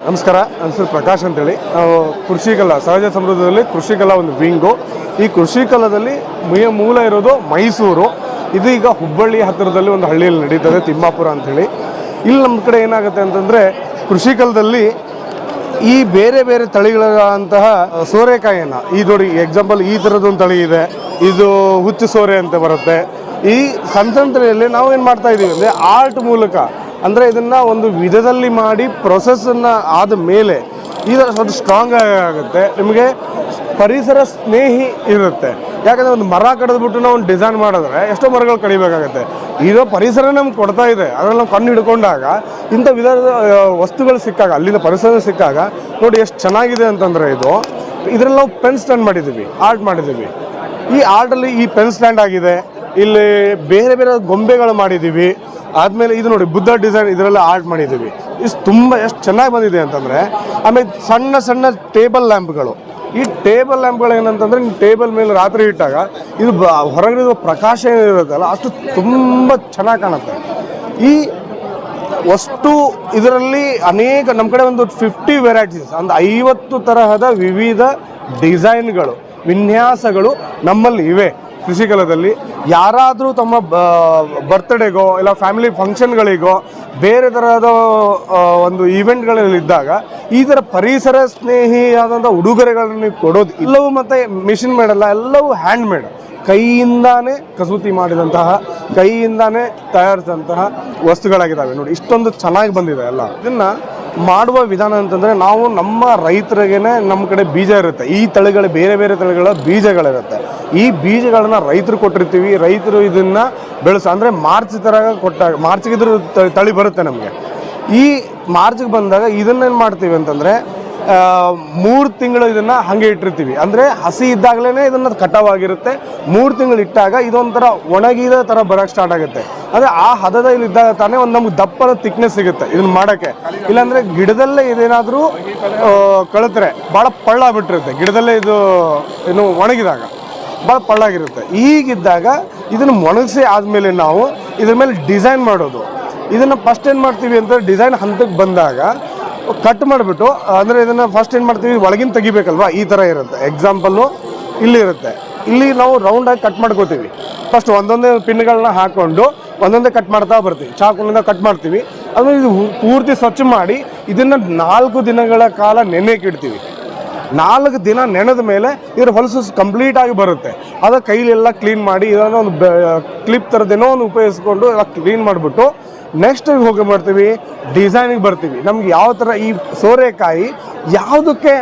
ನಮಸ್ಕಾರ, ನನ್ನ ಹೆಸರು ಪ್ರಕಾಶ್ ಅಂತೇಳಿ. ನಾವು ಕೃಷಿಕಲ ಸಹಜ ಸಮೃದ್ಧದಲ್ಲಿ ಕೃಷಿಕಲ ಒಂದು ವಿಂಗು. ಈ ಕೃಷಿಕಲದಲ್ಲಿ ಮೂಲ ಇರೋದು ಮೈಸೂರು. ಇದು ಈಗ ಹುಬ್ಬಳ್ಳಿ ಹತ್ತಿರದಲ್ಲಿ ಒಂದು ಹಳ್ಳಿಯಲ್ಲಿ ನಡೀತದೆ, ತಿಮ್ಮಾಪುರ ಅಂಥೇಳಿ. ಇಲ್ಲಿ ನಮ್ಮ ಕಡೆ ಏನಾಗುತ್ತೆ ಅಂತಂದರೆ, ಕೃಷಿಕಲದಲ್ಲಿ ಈ ಬೇರೆ ಬೇರೆ ತಳಿಗಳಂತಹ ಸೋರೆಕಾಯಿಯನ್ನು ಈ ನೋಡಿ ಎಕ್ಸಾಂಪಲ್ ಈ ಥರದೊಂದು ತಳಿ ಇದೆ, ಇದು ಹುಚ್ಚು ಸೋರೆ ಅಂತ ಬರುತ್ತೆ. ಈ ಸಂತಂತ್ರೆಯಲ್ಲಿ ನಾವು ಏನು ಮಾಡ್ತಾ ಇದ್ದೀವಿ ಅಂದರೆ ಆರ್ಟ್ ಮೂಲಕ, ಅಂದರೆ ಇದನ್ನು ಒಂದು ವಿಧದಲ್ಲಿ ಮಾಡಿ ಪ್ರೊಸೆಸ್ಸನ್ನು ಆದ ಮೇಲೆ ಇದರ ಸ್ವಲ್ಪ ಸ್ಟ್ರಾಂಗ್ ಆಗುತ್ತೆ, ನಿಮಗೆ ಪರಿಸರ ಸ್ನೇಹಿ ಇರುತ್ತೆ. ಯಾಕಂದರೆ ಒಂದು ಮರ ಕಡಿದ್ಬಿಟ್ಟು ನಾವು ಒಂದು ಡಿಸೈನ್ ಮಾಡಿದ್ರೆ ಎಷ್ಟೋ ಮರಗಳು ಕಡಿಬೇಕಾಗುತ್ತೆ. ಇದು ಪರಿಸರ ನಮ್ಗೆ ಕೊಡ್ತಾ ಇದೆ, ಅದರಲ್ಲಿ ನಾವು ಕಣ್ಣು ಹಿಡ್ಕೊಂಡಾಗ ಇಂಥ ವಿಧದ ವಸ್ತುಗಳು ಸಿಕ್ಕಾಗ, ಅಲ್ಲಿಂದ ಪರಿಸರ ಸಿಕ್ಕಾಗ ನೋಡಿ ಎಷ್ಟು ಚೆನ್ನಾಗಿದೆ ಅಂತಂದರೆ ಇದರಲ್ಲಿ ನಾವು ಪೆನ್ ಸ್ಟ್ಯಾಂಡ್ ಮಾಡಿದ್ದೀವಿ, ಆರ್ಟ್ ಮಾಡಿದ್ದೀವಿ. ಈ ಆರ್ಟಲ್ಲಿ ಈ ಪೆನ್ ಸ್ಟ್ಯಾಂಡ್ ಆಗಿದೆ, ಇಲ್ಲಿ ಬೇರೆ ಬೇರೆ ಗೊಂಬೆಗಳು ಮಾಡಿದ್ದೀವಿ. ಆದಮೇಲೆ ಇದು ನೋಡಿ ಬುದ್ಧ ಡಿಸೈನ್ ಇದರಲ್ಲಿ ಆರ್ಟ್ ಮಾಡಿದ್ದೀವಿ. ಎಷ್ಟು ಚೆನ್ನಾಗಿ ಬಂದಿದೆ ಅಂತಂದರೆ, ಆಮೇಲೆ ಸಣ್ಣ ಸಣ್ಣ ಟೇಬಲ್ ಲ್ಯಾಂಪ್ಗಳು. ಈ ಟೇಬಲ್ ಲ್ಯಾಂಪ್ಗಳು ಏನಂತಂದರೆ, ನೀವು ಟೇಬಲ್ ಮೇಲೆ ರಾತ್ರಿ ಇಟ್ಟಾಗ ಇದು ಹೊರಗಿರೋ ಪ್ರಕಾಶ ಏನಿರುತ್ತಲ್ಲ ಅಷ್ಟು ತುಂಬ ಚೆನ್ನಾಗಿ ಕಾಣುತ್ತೆ. ಈ ವಸ್ತು ಇದರಲ್ಲಿ ಅನೇಕ ನಮ್ಮ ಕಡೆ ಒಂದು 50 ವೆರೈಟೀಸ್, ಒಂದು 50 ತರಹದ ವಿವಿಧ ಡಿಸೈನ್ಗಳು, ವಿನ್ಯಾಸಗಳು ನಮ್ಮಲ್ಲಿ ಇವೆ. ಕೃಷಿಕಲದಲ್ಲಿ ಯಾರಾದರೂ ತಮ್ಮ ಬರ್ತ್ಡೇಗೋ ಇಲ್ಲ ಫ್ಯಾಮಿಲಿ ಫಂಕ್ಷನ್ಗಳಿಗೋ ಬೇರೆ ಥರದ ಒಂದು ಈವೆಂಟ್ಗಳಲ್ಲಿದ್ದಾಗ ಈ ಥರ ಪರಿಸರ ಸ್ನೇಹಿಯಾದಂಥ ಉಡುಗೊರೆಗಳನ್ನು ಕೊಡೋದು ಎಲ್ಲವೂ ಮತ್ತು ಮಿಷಿನ್ ಮೇಡಲ್ಲ, ಎಲ್ಲವೂ ಹ್ಯಾಂಡ್ ಮೇಡ್, ಕೈಯಿಂದಾನೇ ಕಸೂತಿ ಮಾಡಿದಂತಹ, ಕೈಯಿಂದಾನೇ ತಯಾರಿಸಿದಂತಹ ವಸ್ತುಗಳಾಗಿದ್ದಾವೆ. ನೋಡಿ ಇಷ್ಟೊಂದು ಚೆನ್ನಾಗಿ ಬಂದಿದೆ ಎಲ್ಲ. ಇದನ್ನು ಮಾಡುವ ವಿಧಾನ ಅಂತಂದರೆ, ನಾವು ನಮ್ಮ ರೈತರಿಗೇ ನಮ್ಮ ಕಡೆ ಬೀಜ ಇರುತ್ತೆ, ಈ ತಳಿಗಳ ಬೇರೆ ಬೇರೆ ತಳಿಗಳ ಬೀಜಗಳಿರುತ್ತೆ. ಈ ಬೀಜಗಳನ್ನು ರೈತರು ಕೊಟ್ಟಿರ್ತೀವಿ, ರೈತರು ಇದನ್ನು ಅಂದರೆ ಮಾರ್ಚ್ ಥರ ಕೊಟ್ಟಾಗ, ಮಾರ್ಚ್ಗೆ ಇದ್ರ ತಳಿ ಬರುತ್ತೆ ನಮಗೆ. ಈ ಮಾರ್ಚ್ಗೆ ಬಂದಾಗ ಇದನ್ನೇನು ಮಾಡ್ತೀವಿ ಅಂತಂದರೆ, 3 ತಿಂಗಳು ಇದನ್ನು ಹಾಗೆ ಇಟ್ಟಿರ್ತೀವಿ. ಅಂದರೆ ಹಸಿ ಇದ್ದಾಗಲೇ ಇದನ್ನು ಕಟಾವಾಗಿರುತ್ತೆ. 3 ತಿಂಗಳು ಇಟ್ಟಾಗ ಇದೊಂಥರ ಒಣಗಿದ ಥರ ಬರೋಕ್ಕೆ ಸ್ಟಾರ್ಟ್ ಆಗುತ್ತೆ. ಅಂದರೆ ಆ ಹದದ ಇಲ್ಲಿದ್ದಾಗ ತಾನೇ ಒಂದು ನಮ್ಗೆ ದಪ್ಪದ ತಿಕ್ನೆಸ್ ಸಿಗುತ್ತೆ ಇದನ್ನು ಮಾಡೋಕ್ಕೆ. ಇಲ್ಲಾಂದರೆ ಗಿಡದಲ್ಲೇ ಇದೇನಾದರೂ ಕಳಿತ್ರೆ ಭಾಳ ಪಳ್ಳಾಗ್ಬಿಟ್ಟಿರುತ್ತೆ, ಗಿಡದಲ್ಲೇ ಇದು ಏನು ಒಣಗಿದಾಗ ಭಾಳ ಪಳ್ಳಾಗಿರುತ್ತೆ. ಹೀಗಿದ್ದಾಗ ಇದನ್ನು ಒಣಗಿಸಿ ಆದಮೇಲೆ ನಾವು ಇದ್ರ ಮೇಲೆ ಡಿಸೈನ್ ಮಾಡೋದು. ಇದನ್ನು ಫಸ್ಟ್ ಏನು ಮಾಡ್ತೀವಿ ಅಂತ, ಡಿಸೈನ್ ಹಂತಕ್ಕೆ ಬಂದಾಗ ಕಟ್ ಮಾಡಿಬಿಟ್ಟು, ಅಂದರೆ ಇದನ್ನು ಫಸ್ಟ್ ಏನು ಮಾಡ್ತೀವಿ, ಒಳಗಿನ ತೆಗಿಬೇಕಲ್ವ, ಈ ಥರ ಇರುತ್ತೆ. ಎಕ್ಸಾಂಪಲ್ಲು ಇಲ್ಲಿ ಇರುತ್ತೆ, ಇಲ್ಲಿ ನಾವು ರೌಂಡಾಗಿ ಕಟ್ ಮಾಡ್ಕೋತೀವಿ. ಫಸ್ಟ್ ಒಂದೊಂದೇ ಪಿನ್ಗಳನ್ನ ಹಾಕ್ಕೊಂಡು ಒಂದೊಂದೇ ಕಟ್ ಮಾಡ್ತಾ ಬರ್ತೀವಿ, ಚಾಕುನಿಂದ ಕಟ್ ಮಾಡ್ತೀವಿ. ಆಮೇಲೆ ಇದು ಪೂರ್ತಿ ಸ್ವಚ್ಛ ಮಾಡಿ ಇದನ್ನು 4 ದಿನಗಳ ಕಾಲ ನೆನೆಗೆ ಇಡ್ತೀವಿ. 4 ದಿನ ನೆನೆದ ಮೇಲೆ ಇದ್ರ ಹೊಲಸು ಕಂಪ್ಲೀಟಾಗಿ ಬರುತ್ತೆ. ಅದ ಕೈಲೆಲ್ಲ ಕ್ಲೀನ್ ಮಾಡಿ ಇದನ್ನು ಒಂದು ಕ್ಲಿಪ್ ಥರದ್ದೇನೋ ಒಂದು ಉಪಯೋಗಿಸ್ಕೊಂಡು ಎಲ್ಲ ಕ್ಲೀನ್ ಮಾಡಿಬಿಟ್ಟು ನೆಕ್ಸ್ಟ್ ಹೋಗಿ ಮಾಡ್ತೀವಿ, ಡಿಸೈನಿಗೆ ಬರ್ತೀವಿ. ನಮ್ಗೆ ಯಾವ ಥರ ಈ ಸೋರೆಕಾಯಿ ಯಾವುದಕ್ಕೆ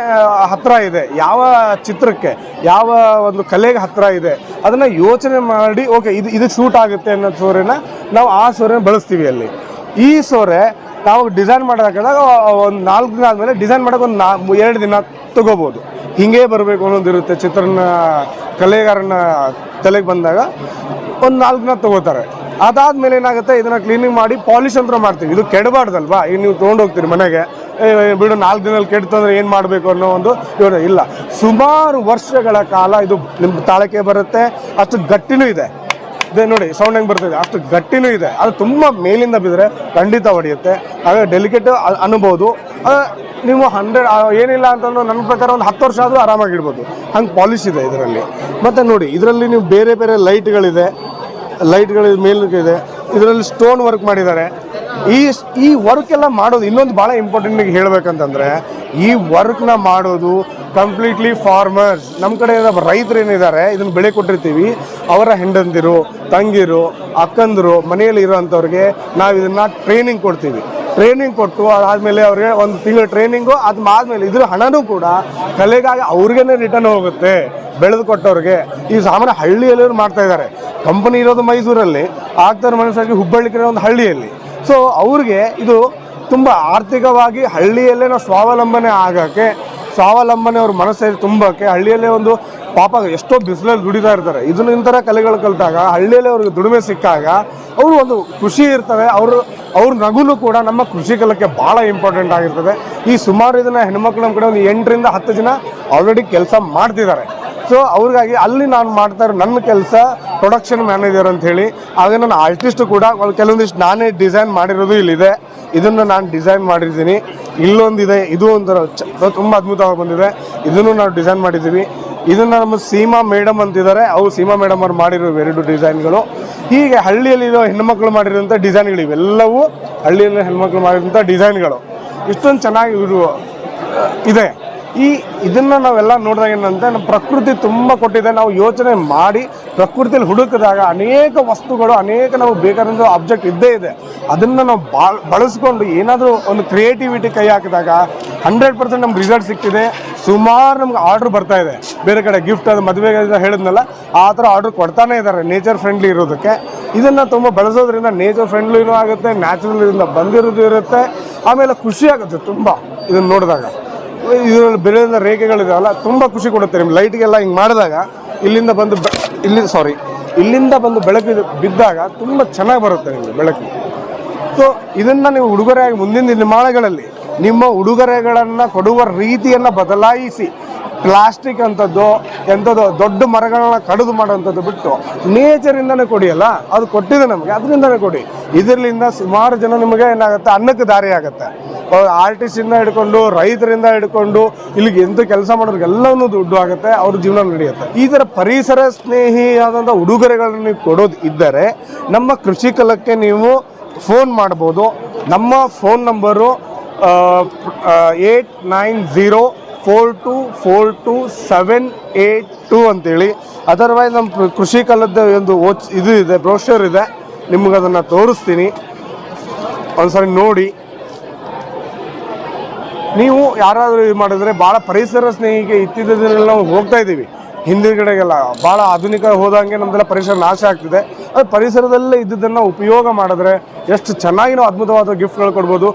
ಹತ್ತಿರ ಇದೆ, ಯಾವ ಚಿತ್ರಕ್ಕೆ, ಯಾವ ಒಂದು ಕಲೆಗೆ ಹತ್ತಿರ ಇದೆ, ಅದನ್ನು ಯೋಚನೆ ಮಾಡಿ ಓಕೆ ಇದಕ್ಕೆ ಸೂಟ್ ಆಗುತ್ತೆ ಅನ್ನೋ ಸೋರೆನ ನಾವು ಆ ಸೋರೆನ ಬಳಸ್ತೀವಿ ಅಲ್ಲಿ. ಈ ಸೋರೆ ನಾವು ಡಿಸೈನ್ ಮಾಡೋದಾಗ ಒಂದು 4 ದಿನ ಆದಮೇಲೆ ಡಿಸೈನ್ ಮಾಡೋಕೆ ಒಂದು 2 ದಿನ ತಗೋಬೋದು. ಹೀಗೆ ಬರಬೇಕು ಅನ್ನೋದಿರುತ್ತೆ. ಚಿತ್ರನ ಕಲೆಗಾರನ ತಲೆಗೆ ಬಂದಾಗ ಒಂದು 4 ದಿನ ತಗೋತಾರೆ. ಅದಾದಮೇಲೆ ಏನಾಗುತ್ತೆ, ಇದನ್ನು ಕ್ಲೀನಿಂಗ್ ಮಾಡಿ ಪಾಲಿಷ್ ಅಂತ ಮಾಡ್ತೀವಿ. ಇದು ಕೆಡಬಾರ್ದಲ್ವಾ, ಈಗ ನೀವು ತೊಗೊಂಡೋಗ್ತೀರಿ ಮನೆಗೆ, ಬಿಡು 4 ದಿನದಲ್ಲಿ ಕೆಡ್ತಂದ್ರೆ ಏನು ಮಾಡಬೇಕು ಅನ್ನೋ ಒಂದು ಇಲ್ಲ. ಸುಮಾರು ವರ್ಷಗಳ ಕಾಲ ಇದು ನಿಮ್ಮ ತಾಳಕ್ಕೆ ಬರುತ್ತೆ. ಅಷ್ಟು ಗಟ್ಟಿನೂ ಇದೆ. ಇದೇ ನೋಡಿ ಸೌಂಡ್ ಹೆಂಗೆ ಬರ್ತಿದೆ, ಅಷ್ಟು ಗಟ್ಟಿನೂ ಇದೆ. ಅದು ತುಂಬ ಮೇಲಿಂದ ಬಿದ್ದರೆ ಖಂಡಿತ ಹೊಡೆಯುತ್ತೆ. ಆಗ ಡೆಲಿಕೇಟ್ ಅನ್ಬೋದು. ನೀವು 100 ಏನಿಲ್ಲ ಅಂತಂದ್ರೆ ನನ್ನ ಪ್ರಕಾರ ಒಂದು 10 ವರ್ಷ ಆದರೂ ಆರಾಮಾಗಿಡ್ಬೋದು, ಹಂಗೆ ಪಾಲಿಶ್ ಇದೆ ಇದರಲ್ಲಿ. ಮತ್ತು ನೋಡಿ ಇದರಲ್ಲಿ ನೀವು ಬೇರೆ ಬೇರೆ ಲೈಟ್ಗಳು ಮೇಲಿದೆ. ಇದರಲ್ಲಿ ಸ್ಟೋನ್ ವರ್ಕ್ ಮಾಡಿದ್ದಾರೆ. ಈ ವರ್ಕ್ ಎಲ್ಲ ಮಾಡೋದು ಇನ್ನೊಂದು ಭಾಳ ಇಂಪಾರ್ಟೆಂಟ್ ಹೇಳಬೇಕಂತಂದರೆ, ಈ ವರ್ಕ್ನ ಮಾಡೋದು ಕಂಪ್ಲೀಟ್ಲಿ ಫಾರ್ಮರ್ಸ್. ನಮ್ಮ ಕಡೆ ರೈತರು ಏನಿದ್ದಾರೆ, ಇದನ್ನು ಬೆಳೆ ಕೊಟ್ಟಿರ್ತೀವಿ, ಅವರ ಹೆಂಡಂದಿರು, ತಂಗಿರು, ಅಕ್ಕಂದರು, ಮನೆಯಲ್ಲಿ ಇರೋವಂಥವ್ರಿಗೆ ನಾವು ಇದನ್ನು ಟ್ರೈನಿಂಗ್ ಕೊಡ್ತೀವಿ. ಟ್ರೈನಿಂಗ್ ಕೊಟ್ಟು ಅದಾದಮೇಲೆ ಅವ್ರಿಗೆ 1 ತಿಂಗಳು ಟ್ರೈನಿಂಗು, ಅದಾದಮೇಲೆ ಇದ್ರ ಹಣನೂ ಕೂಡ ಕಲೆಗಾಗಿ ಅವ್ರಿಗೇ ರಿಟರ್ನ್ ಹೋಗುತ್ತೆ, ಬೆಳೆದು ಕೊಟ್ಟವ್ರಿಗೆ. ಈ ಸಾಮಾನ್ಯ ಹಳ್ಳಿಯಲ್ಲಿ ಮಾಡ್ತಾ ಇದ್ದಾರೆ. ಕಂಪನಿ ಇರೋದು ಮೈಸೂರಲ್ಲಿ, ಆಗ್ತಾರೆ ಮನಸ್ಸಾಗಿ ಹುಬ್ಬಳ್ಳಿ ಒಂದು ಹಳ್ಳಿಯಲ್ಲಿ. ಸೊ ಅವ್ರಿಗೆ ಇದು ತುಂಬ ಆರ್ಥಿಕವಾಗಿ ಹಳ್ಳಿಯಲ್ಲೇ ನಾವು ಸ್ವಾವಲಂಬನೆ ಆಗೋಕ್ಕೆ, ಸ್ವಾವಲಂಬನೆ ಅವ್ರ ಮನಸ್ಸಲ್ಲಿ ತುಂಬಕ್ಕೆ, ಹಳ್ಳಿಯಲ್ಲೇ ಒಂದು ಪಾಪ ಎಷ್ಟೋ ಬಿಸಿಲಲ್ಲಿ ದುಡಿತಾ ಇರ್ತಾರೆ. ಇಂಥರ ಕಲೆಗಳು ಕಲಿತಾಗ ಹಳ್ಳಿಯಲ್ಲೇ ಅವ್ರಿಗೆ ದುಡಿಮೆ ಸಿಕ್ಕಾಗ ಅವರು ಒಂದು ಖುಷಿ ಇರ್ತವೆ. ಅವ್ರ ನಗುನು ಕೂಡ ನಮ್ಮ ಕೃಷಿ ಕಲಕ್ಕೆ ಭಾಳ ಇಂಪಾರ್ಟೆಂಟ್ ಆಗಿರ್ತದೆ. ಈ ಸುಮಾರು ಇದನ್ನು ಹೆಣ್ಮಕ್ಳು ನಮ್ಮ ಕಡೆ ಒಂದು 8 ರಿಂದ 10 ಜನ ಆಲ್ರೆಡಿ ಕೆಲಸ ಮಾಡ್ತಿದ್ದಾರೆ. ಸೊ ಅವ್ರಿಗಾಗಿ ಅಲ್ಲಿ ನಾನು ಮಾಡ್ತಾ ಇರೋ ನನ್ನ ಕೆಲಸ ಪ್ರೊಡಕ್ಷನ್ ಮ್ಯಾನೇಜರ್ ಅಂತ ಹೇಳಿ. ಆಗ ನಾನು ಆರ್ಟಿಸ್ಟ್ ಕೂಡ ಕೆಲವೊಂದಿಷ್ಟು ನಾನೇ ಡಿಸೈನ್ ಮಾಡಿರೋದು ಇಲ್ಲಿದೆ. ಇದನ್ನು ನಾನು ಡಿಸೈನ್ ಮಾಡಿದ್ದೀನಿ. ಇಲ್ಲೊಂದಿದೆ, ಇದು ಒಂಥರ ತುಂಬ ಅದ್ಭುತವಾಗಿ ಬಂದಿದೆ. ಇದನ್ನು ನಾವು ಡಿಸೈನ್ ಮಾಡಿದ್ದೀವಿ. ಇದನ್ನು ನಮ್ಮ ಸೀಮಾ ಮೇಡಮ್ ಅಂತಿದ್ದಾರೆ, ಅವರು ಸೀಮಾ ಮೇಡಮ್ ಅವ್ರು ಮಾಡಿರೋ 2 ಡಿಸೈನ್ಗಳು. ಹೀಗೆ ಹಳ್ಳಿಯಲ್ಲಿರೋ ಹೆಣ್ಮಕ್ಳು ಮಾಡಿರೋಂಥ ಡಿಸೈನ್ಗಳು ಇವೆಲ್ಲವೂ ಹಳ್ಳಿಯಲ್ಲಿ ಹೆಣ್ಮಕ್ಳು ಮಾಡಿರೋಂಥ ಡಿಸೈನ್ಗಳು. ಇಷ್ಟೊಂದು ಚೆನ್ನಾಗಿ ಇದೆ. ಇದನ್ನು ನಾವೆಲ್ಲ ನೋಡಿದಾಗ ಏನಂತ ನಮ್ಮ ಪ್ರಕೃತಿ ತುಂಬ ಕೊಟ್ಟಿದೆ. ನಾವು ಯೋಚನೆ ಮಾಡಿ ಪ್ರಕೃತಿಯಲ್ಲಿ ಹುಡುಕಿದಾಗ ಅನೇಕ ವಸ್ತುಗಳು, ಅನೇಕ ನಾವು ಬೇಕಾದಂಥ ಆಬ್ಜೆಕ್ಟ್ ಇದ್ದೇ ಇದೆ. ಅದನ್ನು ನಾವು ಬಳಸ್ಕೊಂಡು ಏನಾದರೂ ಒಂದು ಕ್ರಿಯೇಟಿವಿಟಿ ಕೈ ಹಾಕಿದಾಗ 100% ನಮ್ಗೆ ರಿಸಲ್ಟ್ ಸಿಗ್ತಿದೆ. ಸುಮಾರು ನಮ್ಗೆ ಆರ್ಡ್ರ್ ಬರ್ತಾ ಇದೆ. ಬೇರೆ ಕಡೆ ಗಿಫ್ಟ್ ಅದು ಮದುವೆಗೆ ಹೇಳಿದ್ನಲ್ಲ, ಆ ಥರ ಆರ್ಡ್ರ್ ಕೊಡ್ತಾನೆ ಇದ್ದಾರೆ ನೇಚರ್ ಫ್ರೆಂಡ್ಲಿ ಇರೋದಕ್ಕೆ. ಇದನ್ನು ತುಂಬ ಬಳಸೋದ್ರಿಂದ ನೇಚರ್ ಫ್ರೆಂಡ್ಲಿನೂ ಆಗುತ್ತೆ, ನ್ಯಾಚುರಲಿಂದ ಬಂದಿರೋದು ಇರುತ್ತೆ. ಆಮೇಲೆ ಖುಷಿ ಆಗುತ್ತೆ ತುಂಬ ಇದನ್ನು ನೋಡಿದಾಗ. ಇದರಲ್ಲಿ ಬೆಳೆದ ರೇಖೆಗಳಿದಾವಲ್ಲ, ತುಂಬ ಖುಷಿ ಕೊಡುತ್ತೆ. ನಿಮ್ಮ ಲೈಟ್ಗೆಲ್ಲ ಹಿಂಗೆ ಮಾಡಿದಾಗ ಇಲ್ಲಿಂದ ಬಂದು ಬೆಳಕು ಬಿದ್ದಾಗ ತುಂಬ ಚೆನ್ನಾಗಿ ಬರುತ್ತೆ ನಿಮಗೆ ಬೆಳಕು. ಸೊ ಇದನ್ನು ನೀವು ಉಡುಗೊರೆಯಾಗಿ ಮುಂದಿನ ದಿನಮಾನಗಳಲ್ಲಿ ನಿಮ್ಮ ಉಡುಗೊರೆಗಳನ್ನು ಕೊಡುವ ರೀತಿಯನ್ನು ಬದಲಾಯಿಸಿ, ಪ್ಲಾಸ್ಟಿಕ್ ಅಂಥದ್ದು ಎಂಥದ್ದು ದೊಡ್ಡ ಮರಗಳನ್ನ ಕಡಿದು ಮಾಡೋವಂಥದ್ದು ಬಿಟ್ಟು ನೇಚರಿಂದನೇ ಕೊಡಿಯಲ್ಲ, ಅದು ಕೊಟ್ಟಿದೆ ನಮಗೆ, ಅದರಿಂದನೇ ಕೊಡಿ. ಇದರಿಂದ ಸುಮಾರು ಜನ ನಿಮಗೆ ಏನಾಗುತ್ತೆ, ಅನ್ನಕ್ಕೆ ದಾರಿ ಆಗುತ್ತೆ. ಆರ್ಟಿಸ್ಟಿಂದ ಹಿಡ್ಕೊಂಡು, ರೈತರಿಂದ ಹಿಡ್ಕೊಂಡು, ಇಲ್ಲಿಗೆ ಎಂತ ಕೆಲಸ ಮಾಡೋರಿಗೆಲ್ಲವೂ ದುಡ್ಡು ಆಗುತ್ತೆ, ಅವ್ರ ಜೀವನ ನಡೆಯುತ್ತೆ. ಈ ಥರ ಪರಿಸರ ಸ್ನೇಹಿಯಾದಂಥ ಉಡುಗೊರೆಗಳನ್ನು ನೀವು ಕೊಡೋದು ಇದ್ದರೆ ನಮ್ಮ ಕೃಷಿಕಲಕ್ಕೆ ನೀವು ಫೋನ್ ಮಾಡ್ಬೋದು. ನಮ್ಮ ಫೋನ್ ನಂಬರು 8904242782 ಅಂತೇಳಿ. ಅದರ್ವೈಸ್ ನಮ್ಮ ಕೃಷಿಕಲದ ಒಂದು ಇದು ಇದೆ, ಬ್ರೋಷರ್ ಇದೆ, ನಿಮ್ಗೆ ಅದನ್ನು ತೋರಿಸ್ತೀನಿ, ಒಂದ್ಸರಿ ನೋಡಿ. ನೀವು ಯಾರಾದರೂ ಇದು ಮಾಡಿದ್ರೆ ಭಾಳ ಪರಿಸರ ಸ್ನೇಹಿಗೆ ಇತ್ತಿದ್ದರಲ್ಲಿ ನಾವು ಹೋಗ್ತಾ ಇದ್ದೀವಿ. ಹಿಂದಿನಗಡೆಗೆಲ್ಲ ಭಾಳ ಆಧುನಿಕ ಹೋದಂಗೆ ನಮ್ಮದೆಲ್ಲ ಪರಿಸರ ನಾಶ ಆಗ್ತಿದೆ. ಅದು ಪರಿಸರದಲ್ಲೇ ಇದ್ದುದನ್ನು ಉಪಯೋಗ ಮಾಡಿದ್ರೆ ಎಷ್ಟು ಚೆನ್ನಾಗಿ ನಾವು ಅದ್ಭುತವಾದ ಗಿಫ್ಟ್ಗಳು ಕೊಡ್ಬೋದು.